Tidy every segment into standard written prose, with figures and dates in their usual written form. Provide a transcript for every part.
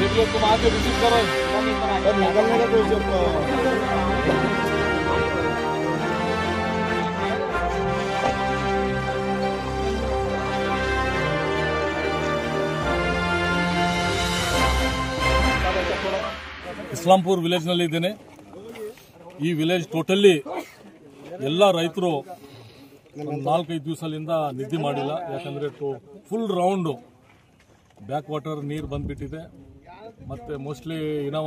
देख लो, तुम आके विजिट करो, निकलने का कोई ಇಸ್ಲಾಂಪುರ್ ವಿಲೇಜ್ ನಲ್ಲಿ ಇದ್ದೇನೆ. ಈ ವಿಲೇಜ್ ಟೋಟಲಿ ಎಲ್ಲ ರೈತರು 4-5 ದಿವಸದಿಂದ ನಿದ್ದೆ ಮಾಡಿಲ್ಲ. ಯಾಕಂದ್ರೆ ಫುಲ್ ರೌಂಡ್ ಬ್ಯಾಕ್ ವಾಟರ್ ನೀರು ಬಂದ್ಬಿಟ್ಟಿದೆ. ಮತ್ತೆ ಮೋಸ್ಟ್ಲಿ ಇನ್ನ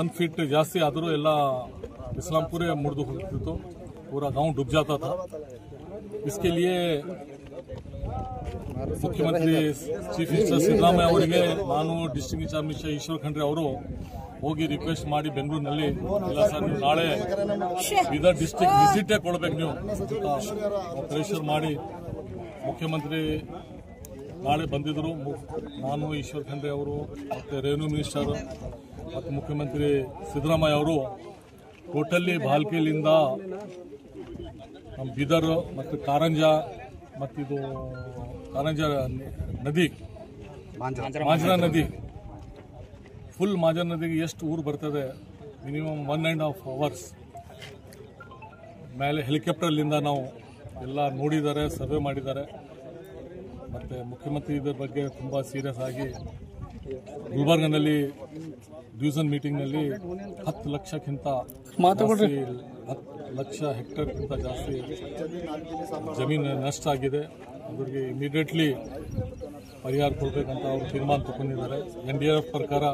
1 ಫೀಟ್ ಜಾಸ್ತಿ ಆದರೂ ಎಲ್ಲ इस्लामपुर मुड़ होती पूरा गांव डूब जाता था। इसके लिए मुख्यमंत्री चीफ मिनिस्टर सिद्धरामಯ್ಯ ಅವರಿಗೆ ನಾನು district incharge minister Eshwar Khandre ಅವರು ಹೋಗಿ ರಿಕ್ವೆಸ್ಟ್ ಮಾಡಿ ಬೆಂಗಳೂರಿನಲ್ಲಿ ಇಲ್ಲ ಸರ್ ನೀವು ನಾಳೆ ಬೀದರ್ ಡಿಸ್ಟ್ರಿಕ್ಟ್ ವಿಸಿಟೇ ಕೊಡಬೇಕು ನೀವು ಪ್ರೆಷರ್ ಮಾಡಿ ಮುಖ್ಯಮಂತ್ರಿ ನಾಳೆ ಬಂದಿದ್ರು। ನಾನು ಈಶ್ವರ್ ಖಂಡ್ರೆ ಅವರು ಮತ್ತು ರೆವೆನ್ಯೂ ಮಿನಿಸ್ಟರ್ ಮತ್ತು ಮುಖ್ಯಮಂತ್ರಿ ಸಿದ್ದರಾಮಯ್ಯ ಅವರು ಟೋಟಲಿ ಭಾಲ್ಕಿಲಿಂದ ನಮ್ಮ ಬೀದರ್ ಮತ್ತು ಕಾರಂಜ ಮತ್ತಿದು ಕಾರಂಜ ನದಿ ಮಾಂಜರಾ ನದಿ ಫುಲ್ ಮಾಂಜರಾ ನದಿಗೆ ಎಷ್ಟು ಊರು ಬರ್ತದೆ ಮಿನಿಮಮ್ 1.5 hours ಮೇಲೆ ಹೆಲಿಕಾಪ್ಟರ್ಲಿಂದ ನಾವು ಎಲ್ಲ ನೋಡಿದ್ದಾರೆ, ಸರ್ವೆ ಮಾಡಿದ್ದಾರೆ। ಮತ್ತು ಮುಖ್ಯಮಂತ್ರಿ ಇದರ ಬಗ್ಗೆ ತುಂಬ ಸೀರಿಯಸ್ ಆಗಿ ಗುಲ್ಬರ್ಗನಲ್ಲಿ ಡಿವಿಷನ್ ಮೀಟಿಂಗ್ನಲ್ಲಿ 10 ಲಕ್ಷಕ್ಕಿಂತ 10 ಲಕ್ಷ ಹೆಕ್ಟೇರ್ಗಿಂತ ಜಾಸ್ತಿ ಜಮೀನು ನಷ್ಟ ಆಗಿದೆ। ಅವರಿಗೆ ಇಮಿಡಿಯೇಟ್ಲಿ ಪರಿಹಾರ ಕೊಡಬೇಕಂತ ಅವರು ತೀರ್ಮಾನ ತಗೊಂಡಿದ್ದಾರೆ। NDRF ಪ್ರಕಾರ